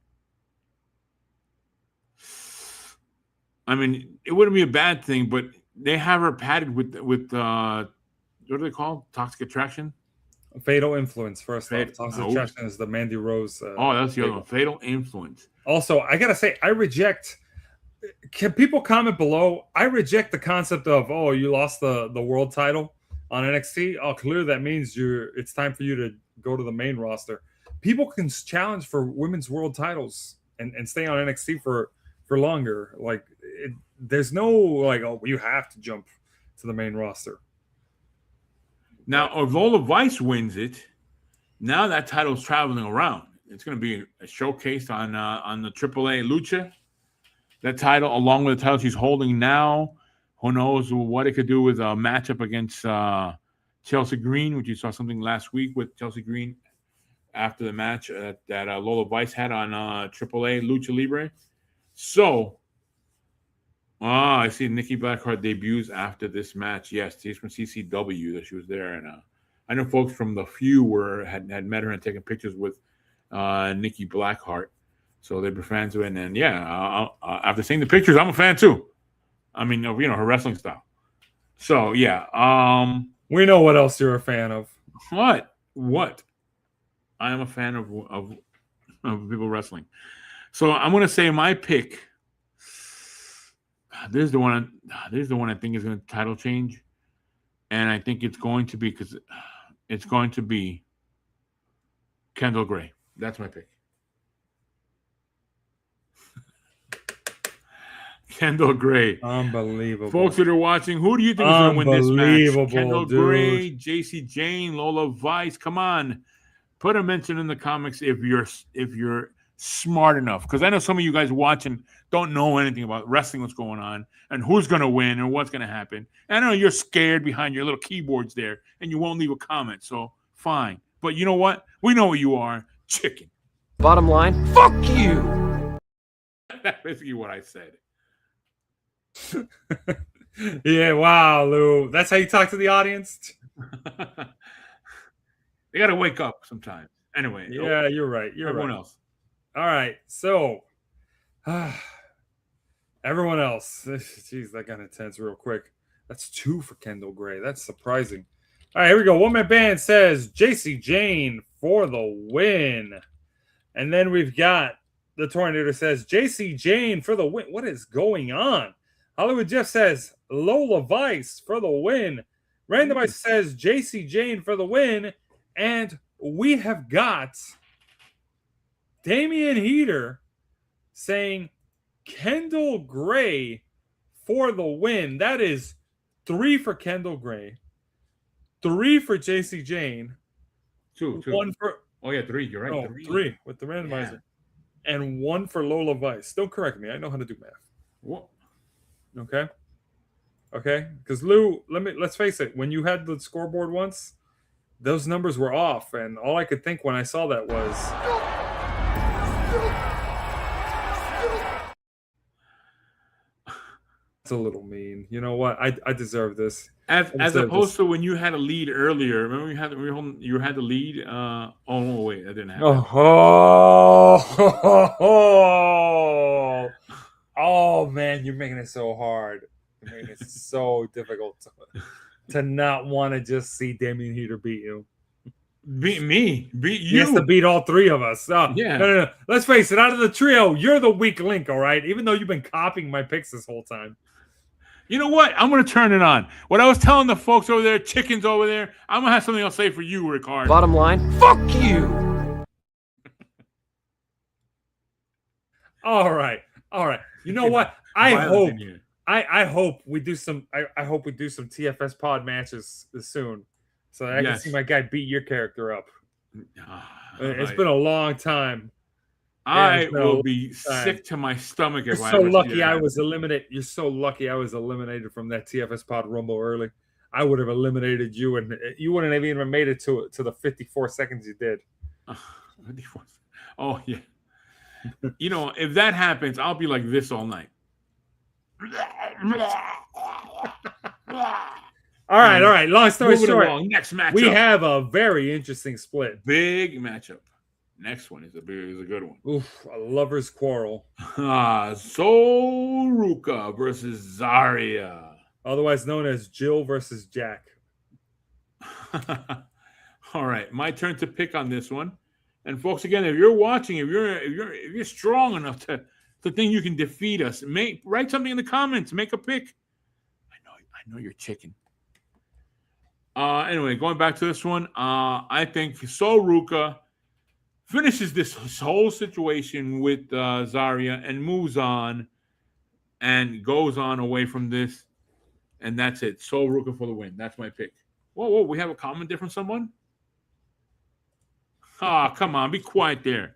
I mean, it wouldn't be a bad thing, but they have her padded with what do they call? Toxic Attraction? Fatal Influence, first off. Toxic Attraction is the Mandy Rose. That's the other one. Fatal Influence. Also, I got to say, I reject. Can people comment below? I reject the concept of, you lost the world title on NXT. Clearly that means it's time for you to go to the main roster. People can challenge for women's world titles and stay on NXT for longer. Like, there's no, like, you have to jump to the main roster. Now, if Lola Vice wins it, Now that title's traveling around. It's going to be showcased on the AAA Lucha. That title, along with the title she's holding now, who knows what it could do with a matchup against Chelsea Green, which you saw something last week with Chelsea Green after the match that Lola Vice had on AAA Lucha Libre. So, I see Nikki Blackheart debuts after this match. Yes, she's from CCW that she was there, and I know folks from the few had met her and taken pictures with Nikki Blackheart, so they were fans of it. And yeah, after seeing the pictures, I'm a fan too. I mean, her wrestling style. So yeah, we know what else you're a fan of. What? I am a fan of people wrestling. So I'm going to say my pick. This is the one I think is going to title change, and I think it's going to be Kendall Gray. That's my pick. Kendall Gray. Unbelievable. Folks that are watching, who do you think is going to win this match? Kendall dude. Gray, JC Jane, Lola Vice. Come on. Put a mention in the comics if you're smart enough. Because I know some of you guys watching don't know anything about wrestling, what's going on, and who's going to win and what's going to happen. And I know you're scared behind your little keyboards there, and you won't leave a comment. So, fine. But you know what? We know what you are. Chicken. Bottom line, fuck you. That's basically what I said. Yeah, wow, Lou. That's how you talk to the audience? They got to wake up sometimes. Anyway. Yeah, you're right. Everyone else. All right. So, everyone else. Jeez, that got intense real quick. That's 2 for Kendall Gray. That's surprising. All right, here we go. One Man Band says JC Jane for the win. And then we've got the Tornado says JC Jane for the win. What is going on? Hollywood Jeff says Lola Vice for the win. Randomizer says JC Jane for the win. And we have got Damian Heater saying Kendall Gray for the win. That is 3 for Kendall Gray, 3 for JC Jane, 2. 1 for 3. You're right. no, 3 with the randomizer, and 1 for Lola Vice. Don't correct me. I know how to do math. What? Okay. Because Lou, let's face it. When you had the scoreboard once, those numbers were off, and all I could think when I saw that was, it's a little mean. You know what? I deserve this. As opposed to when you had a lead earlier. Remember you had the lead. Oh wait, that didn't happen. Oh man, you're making it so hard. You're making it so difficult to not want to just see Damian Heater beat you. Beat me. Beat you. He has to beat all 3 of us. Yeah. No. Let's face it. Out of the trio, you're the weak link. All right. Even though you've been copying my picks this whole time. You know what? I'm going to turn it on. What I was telling the folks over there, chickens over there, I'm going to have something I'll say for you, Rickard. Bottom line, fuck you. All right. You know what? I hope we do some TFS pod matches soon, so that I can see my guy beat your character up. It's been a long time. I will be sick to my stomach if You're so lucky I was eliminated. You're so lucky I was eliminated from that TFS pod rumble early. I would have eliminated you, and you wouldn't have even made it to the 54 seconds you did. Oh yeah. You know, if that happens, I'll be like this all night. All right. Long story short, next matchup. We have a very interesting split. Big matchup. Next one is a good one. Oof, a lover's quarrel. Soruka versus Zarya. Otherwise known as Jill versus Jack. All right, my turn to pick on this one. And folks, again, if you're watching, if you're strong enough to think you can defeat us, write something in the comments. Make a pick. I know you're chicken. Anyway, going back to this one, I think Soruka finishes this whole situation with Zarya and moves on and goes on away from this, and that's it. Soruka for the win. That's my pick. Whoa! We have a comment there from someone. Oh, come on, be quiet there.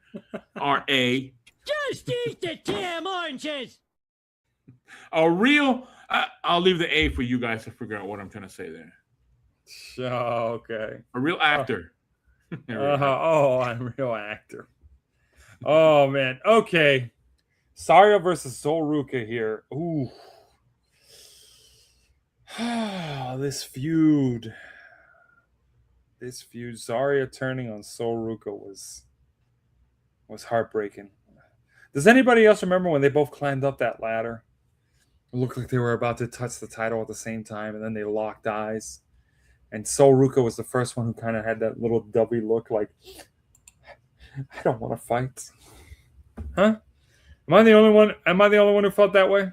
R.A. Just eat the damn oranges. A real. I'll leave the A for you guys to figure out what I'm trying to say there. Okay. A real actor. Oh, I'm a real actor. Oh man. Okay. Saria versus Sol Ruka here. Ooh. This feud. Zarya turning on Sol Ruka was heartbreaking. Does anybody else remember when they both climbed up that ladder? It looked like they were about to touch the title at the same time, and then they locked eyes. And Sol Ruka was the first one who kind of had that little dubby look, like, I don't want to fight. Huh? Am I the only one? Am I the only one who felt that way?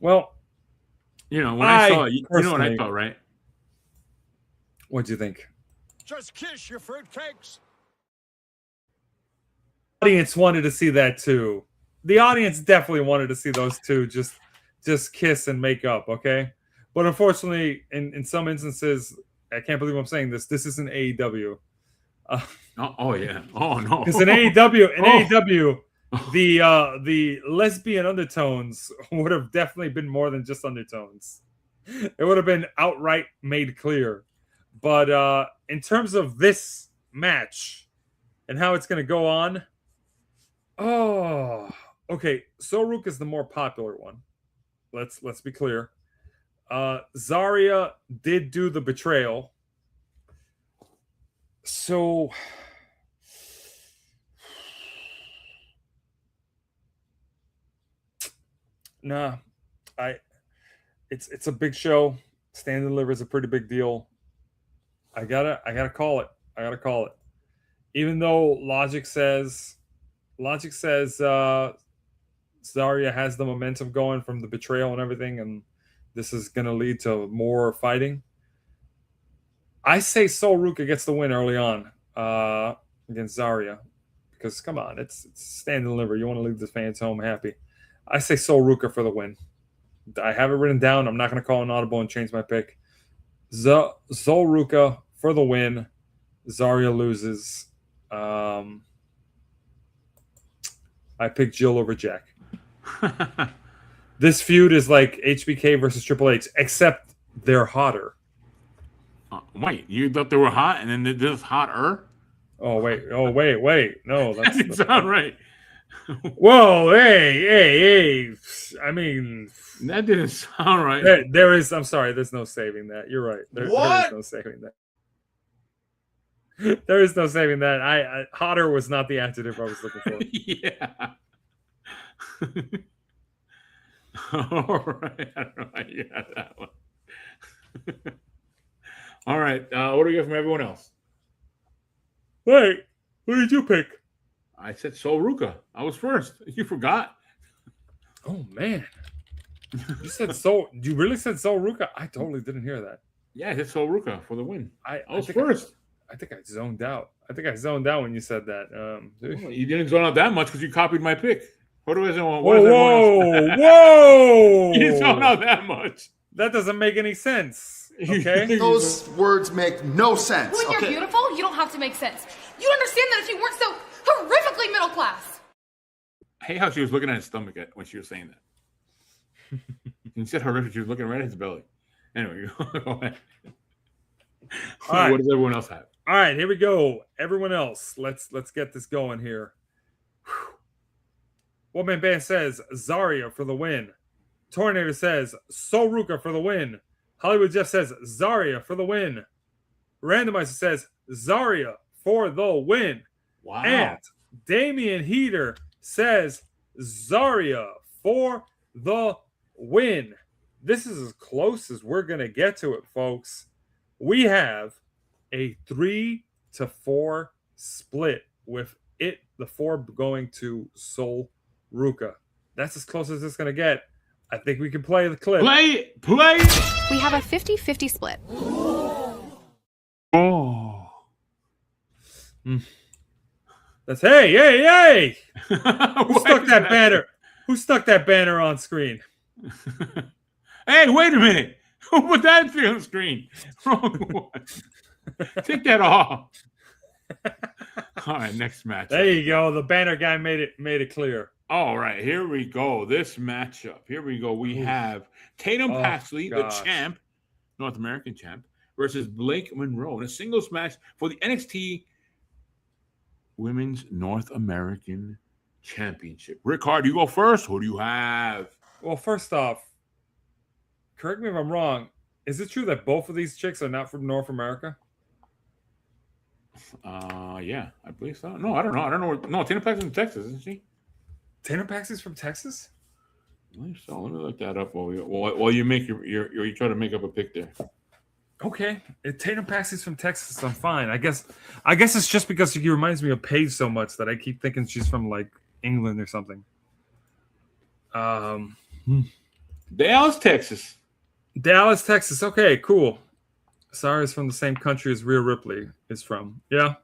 Well, when I saw it, you know what I thought, right? What'd you think? Just kiss your fruitcakes. The audience wanted to see that too. The audience definitely wanted to see those two just kiss and make up, okay? But unfortunately, in some instances, I can't believe I'm saying this. This isn't AEW. Oh yeah. Oh no. Because in AEW, the lesbian undertones would have definitely been more than just undertones. It would have been outright made clear. But in terms of this match and how it's going to go on, okay. Sol Ruka is the more popular one. Let's be clear. Zarya did do the betrayal. So nah, it's a big show. Stand and Deliver is a pretty big deal. I gotta call it. Even though logic says Zarya has the momentum going from the betrayal and everything, and this is gonna lead to more fighting. I say Sol Ruka gets the win early on against Zarya, because come on, it's Stand and Deliver. You want to leave the fans home happy. I say Sol Ruka for the win. I have it written down. I'm not going to call an audible and change my pick. Sol Ruka for the win. Zarya loses. I pick Jill over Jack. This feud is like HBK versus Triple H, except they're hotter. Wait, you thought they were hot, and then this hotter? Oh wait! No, That didn't sound right. Whoa! Hey! I mean, that didn't sound right. There is. I'm sorry. There's no saving that. You're right. There is no saving that. There is no saving that. I hotter was not the adjective I was looking for. Yeah. All right. I don't know how you got that one. All right. What do we get from everyone else? Wait, who did you pick? I said Sol Ruka. I was first. You forgot. Oh man, you said Sol. You really said Sol Ruka? I totally didn't hear that. Yeah, I said Sol Ruka for the win. I was think first. I think I zoned out. I think I zoned out when you said that. Well, you didn't zone out that much because you copied my pick. What do I say? Whoa! You zoned out that much. That doesn't make any sense. Okay. Those words make no sense. When you're beautiful, you don't have to make sense. You understand that if you weren't so horrifically middle class. I hate how she was looking at his stomach when she was saying that. He said horrific. She was looking right at his belly. Anyway, go ahead. All right. What does everyone else have? All right, here we go. Everyone else, let's get this going here. One Man Band says Zarya for the win. Tornado says Sol Ruka for the win. Hollywood Jeff says Zarya for the win. Randomizer says Zarya for the win. Wow. And Damian Heater says Zarya for the win. This is as close as we're going to get to it, folks. We have a 3-4 split with the 4 going to Sol Ruka. That's as close as it's going to get. I think we can play the clip. Play. We have a 50-50 split. Oh. That's hey! Who stuck that banner? Who stuck that banner on screen? Hey, wait a minute. Who put that thing on the screen? Wrong one. Take that off. All right, next match. There you go. The banner guy made it clear. All right, here we go. This matchup. Here we go. We have Tatum Oh, Paxley, the gosh. champ, North American champ, versus Blake Monroe in a singles match for the NXT Women's North American Championship. Rickard, you go first. Who do you have? Well, first off, correct me if I'm wrong. Is it true that both of these chicks are not from North America? Yeah, I believe so. No, I don't know. No, Tatum Paxley's from Texas, isn't she? Tatum Paxley's from Texas? I believe so. Let me look that up while you make you try to make up a pick there. Okay, if Tatum Paxley's from Texas, I'm fine. I guess it's just because he reminds me of Paige so much that I keep thinking she's from like England or something. Dallas, Texas. Dallas, Texas. Okay, cool. Sarah's from the same country as Rhea Ripley is from. Yeah.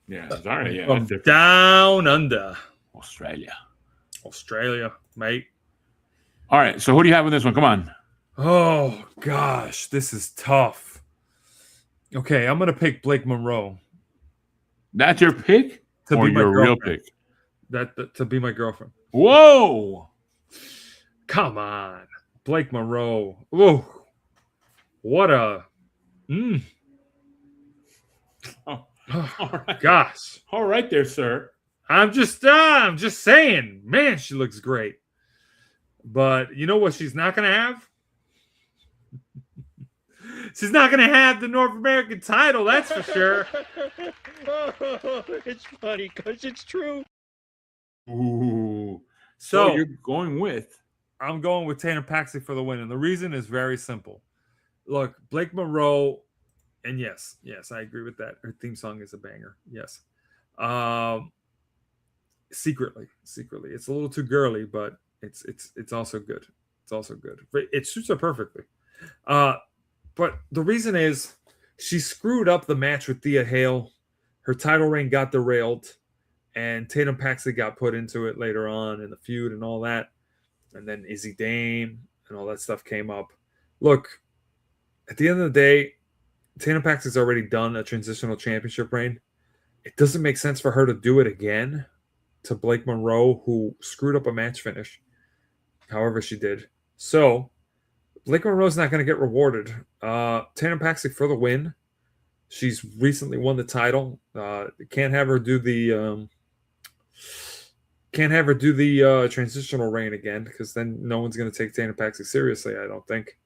Yeah, sorry. Yeah, From that's different. down under. Australia, mate. All right, so who do you have in this one? Come on. Oh gosh, this is tough. Okay, I'm gonna pick Blake Monroe That's your pick, to or be my your real girlfriend. pick? To be my girlfriend. Whoa! Come on, Blake Monroe. Ooh, what a. Oh, all right. Gosh, All right, there, sir. I'm just saying, man, she looks great. But you know what she's not gonna have? She's not gonna have the North American title, that's for sure. It's funny because it's true. Ooh. So So you're going with? I'm going with Tatum Paxley for the win, and the reason is very simple. Look, Blake Monroe, and yes, I agree with that. Her theme song is a banger. Yes. Secretly, it's a little too girly, but it's also good. It's also good. It suits her perfectly. But the reason is she screwed up the match with Thea Hale. Her title reign got derailed, and Tatum Paxley got put into it later on in the feud and all that. And then Izzy Dame and all that stuff came up. Look, at the end of the day, Tatum Paxley's already done a transitional championship reign. It doesn't make sense for her to do it again to Blake Monroe, who screwed up a match finish, however she did. So Blake Monroe's not going to get rewarded. Tatum Paxley for the win. She's recently won the title. Can't have her do the transitional reign again, because then no one's going to take Tatum Paxley seriously, I don't think.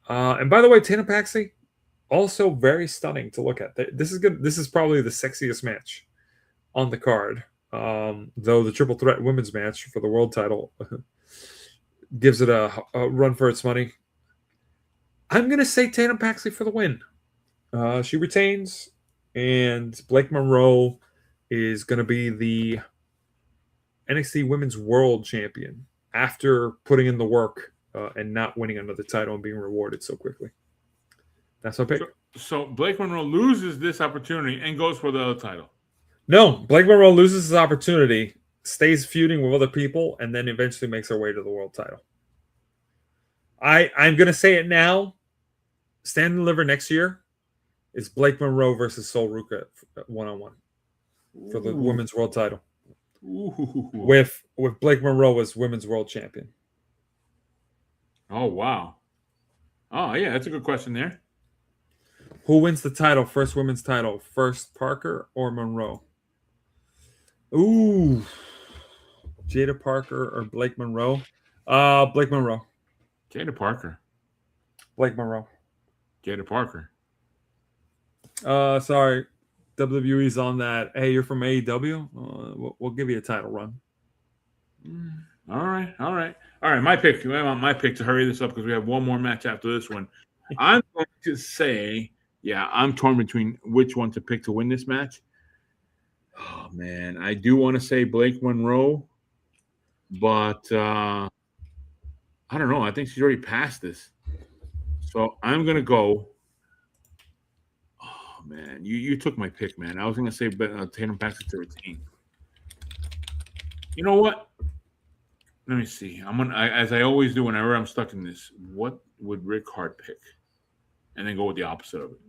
And by the way, Tatum Paxley also very stunning to look at. This is good. This is probably the sexiest match on the card. Though the triple threat women's match for the world title gives it a run for its money. I'm going to say Tatum Paxley for the win. She retains, and Blake Monroe is going to be the NXT Women's World Champion after putting in the work and not winning another title and being rewarded so quickly. That's my pick. So Blake Monroe loses this opportunity and goes for the other title. No, Blake Monroe loses his opportunity, stays feuding with other people, and then eventually makes her way to the world title. I'm going to say it now. Stand and Deliver next year is Blake Monroe versus Sol Ruka one-on-one for the women's world title. Ooh. With Blake Monroe as women's world champion. Oh, wow. Oh, yeah, that's a good question there. Who wins the title, first women's title? First Parker or Monroe? Ooh. Jada Parker or Blake Monroe? Blake Monroe. Jada Parker. Blake Monroe. Jada Parker. Sorry. WWE's on that. Hey, you're from AEW? We'll give you a title run. All right. My pick. I want my pick to hurry this up because we have one more match after this one. I'm going to say, I'm torn between which one to pick to win this match. Oh, man. I do want to say Blake Monroe, but I don't know. I think she's already passed this. So I'm going to go. Oh, man. You took my pick, man. I was going to say Tatum Paxley to retain. You know what? Let me see. As I always do whenever I'm stuck in this, what would Rick Hart pick? And then go with the opposite of it.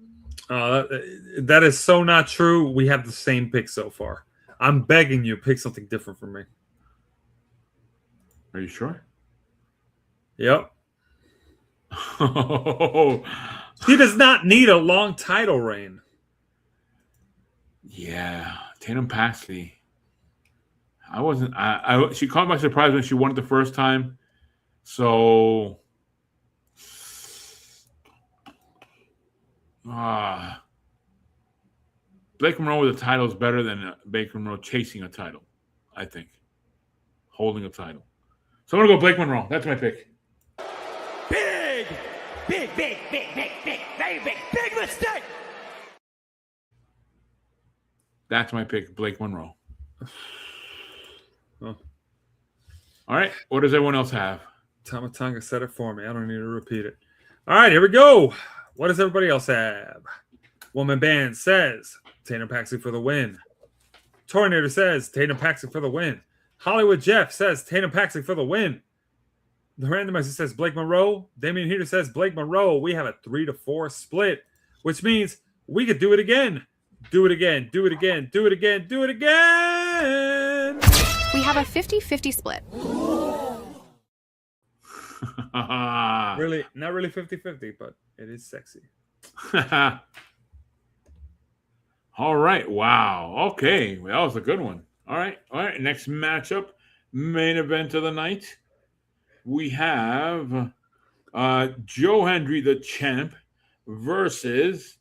That is so not true. We have the same pick so far. I'm begging you, pick something different from me. Are you sure? Yep. Oh, He does not need a long title reign. yeah. Tatum Paxley. I wasn't. She caught my surprise when she won it the first time. So, Blake Monroe with a title is better than Blake Monroe chasing a title. I think holding a title. So I'm gonna go Blake Monroe. That's my pick. Big, big, big, big, big, big, very big, big mistake. That's my pick, Blake Monroe. Oh. All right. What does everyone else have? Tamatanga said it for me. I don't need to repeat it. All right, here we go. What does everybody else have? Woman Band says Tatum Paxley for the win. Tornado says Tatum Paxley for the win. Hollywood Jeff says Tatum Paxley for the win. The randomizer says Blake Monroe. Damian Heater says Blake Monroe. We have a 3-4 split, which means we could do it again. Do it again. Do it again. Do it again. Do it again. We have a 50-50 split. Really, not really 50-50, but it is sexy. All right. Wow. Okay. Well, that was a good one. All right. All right. Next matchup, main event of the night. We have Joe Hendry, the champ, versus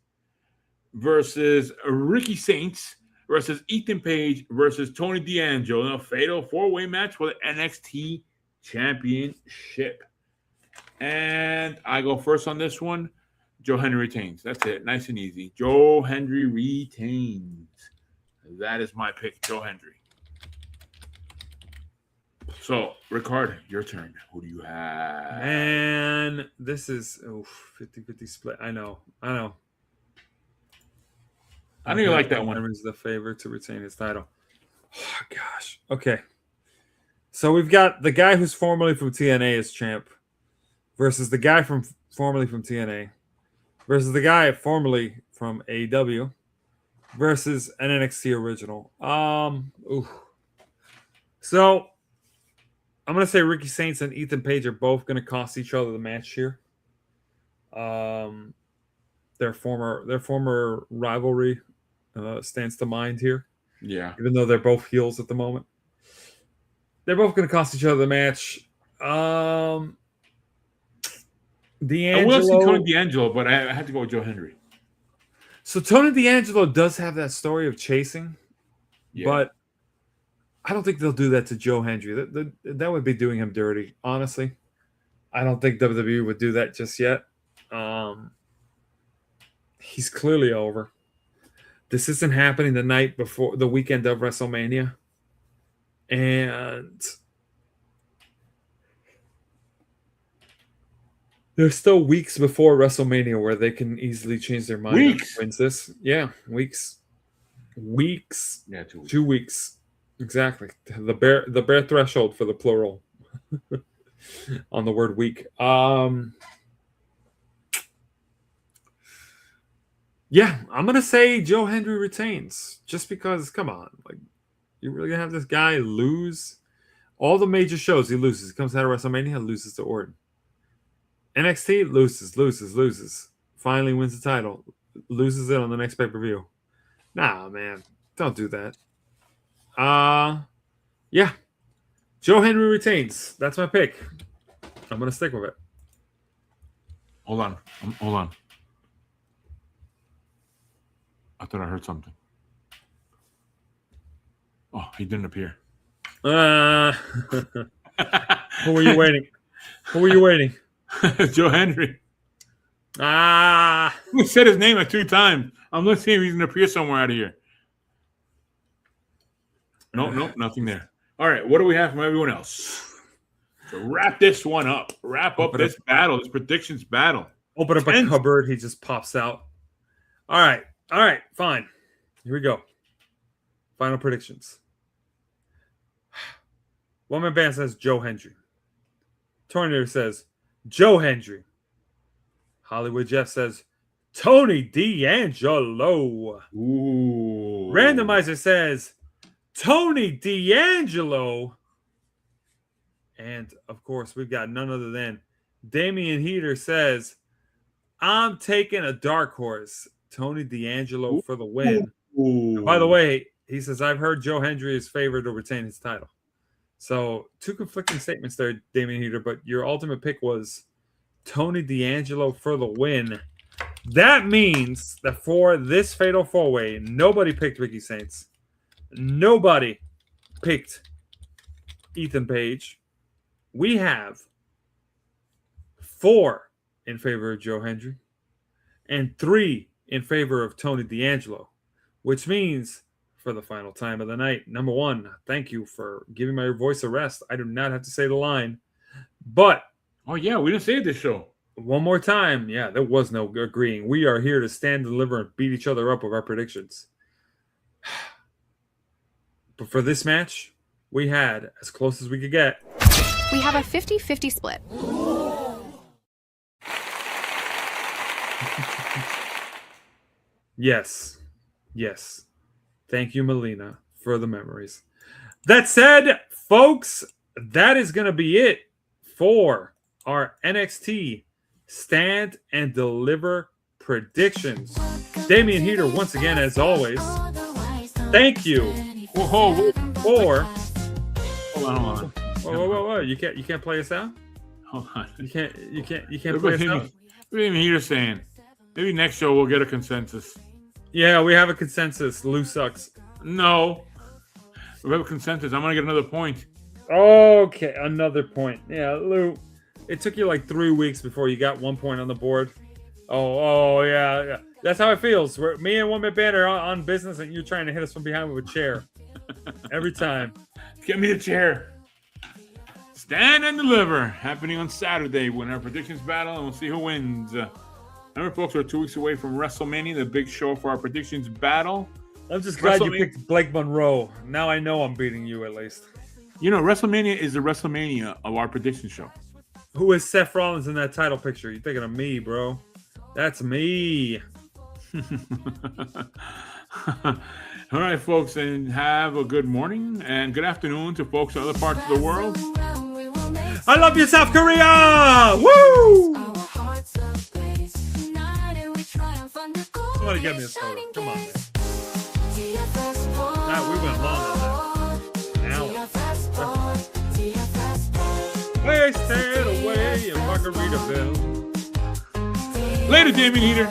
Ricky Saints versus Ethan Page versus Tony D'Angelo in a fatal four-way match for the NXT Championship. And I go first on this one. Joe Hendry retains. That's it. Nice and easy. Joe Hendry retains. That is my pick, Joe Hendry. So, Ricard, your turn. Who do you have? Man, this is 50-50 split. I know. I know you like that one. Henry's the favorite to retain his title. Oh, gosh. Okay. So we've got the guy who's formerly from TNA as champ versus the guy formerly from TNA versus the guy formerly from AEW versus an NXT original. So I'm going to say Ricky Saints and Ethan Page are both going to cost each other the match here. Their former rivalry stands to mind here. Yeah. Even though they're both heels at the moment. They're both going to cost each other the match. D'Angelo. I will see Tony D'Angelo, but I have to go with Joe Hendry. So Tony D'Angelo does have that story of chasing, but I don't think they'll do that to Joe Hendry. That would be doing him dirty, honestly. I don't think WWE would do that just yet. He's clearly over. This isn't happening the night before the weekend of WrestleMania. And there's still weeks before WrestleMania where they can easily change their mind. Weeks? Wins this. Yeah, weeks. Yeah, 2 weeks. 2 weeks. Exactly. The bare threshold for the plural on the word week. Yeah, I'm gonna say Joe Hendry retains just because. Come on, like you really gonna have this guy lose all the major shows? He loses. He comes out of WrestleMania, loses to Orton. NXT loses. Finally wins the title, loses it on the next pay-per-view. Nah, man, don't do that. Yeah, Joe Hendry retains. That's my pick. I'm gonna stick with it. Hold on. I thought I heard something. Oh, he didn't appear. Who were you waiting? Joe Hendry. Ah, We said his name like 2 times. I'm listening if he's going to appear somewhere out of here. Nope, nothing there. All right, what do we have from everyone else? To wrap this one up. Wrap up this battle, this predictions battle. open up a cupboard. He just pops out. All right, fine. Here we go. Final predictions. Woman Band says Joe Hendry. Tornado says Joe Hendry. Hollywood Jeff says Tony D'Angelo. Ooh. Randomizer says Tony D'Angelo. And, of course, we've got none other than Damian Heater says, I'm taking a dark horse. Tony D'Angelo for the win. Ooh. And by the way, he says, I've heard Joe Hendry is favored to retain his title. So, two conflicting statements there, Damian Heater, but your ultimate pick was Tony D'Angelo for the win. That means that for this Fatal 4-Way, nobody picked Ricky Saints. Nobody picked Ethan Page. We have 4 in favor of Joe Hendry and 3 in favor of Tony D'Angelo, which means for the final time of the night, number 1, thank you for giving my voice a rest. I do not have to say the line, but Oh, yeah, we didn't say it this show. one more time, yeah, there was no agreeing. We are here to stand, deliver, and beat each other up with our predictions. But for this match, we had as close as we could get. We have a 50-50 split. Yes. Yes. Thank you, Melina, for the memories. That said, folks, that is going to be it for our NXT Stand and Deliver predictions. Damian Heater, once again, as always, thank you Whoa. for... Hold on. Whoa. You can't play us out? Hold on. You can't Look play what us out? Damian Heater saying. Maybe next show we'll get a consensus. Yeah, we have a consensus. Lou sucks. No. We have a consensus. I'm going to get another point. Okay, another point. Yeah, Lou, it took you like 3 weeks before you got 1 point on the board. Oh, yeah. That's how it feels. Me and One Man Band are on business, and you're trying to hit us from behind with a chair. Every time. Get me the chair. Stand and Deliver, happening on Saturday. We're in our predictions battle, and we'll see who wins. Remember, folks, we're 2 weeks away from WrestleMania, the big show for our predictions battle. I'm just glad you picked Blake Monroe. Now I know I'm beating you at least. You know, WrestleMania is the WrestleMania of our prediction show. Who is Seth Rollins in that title picture? You're thinking of me, bro. That's me. All right, folks, and have a good morning and good afternoon to folks in other parts of the world. I love you, South Korea! Woo! Somebody get me a soda. Come on, man. Nah, we went long on that. Now. Wasted away in Margaritaville. Later, Damian Heater.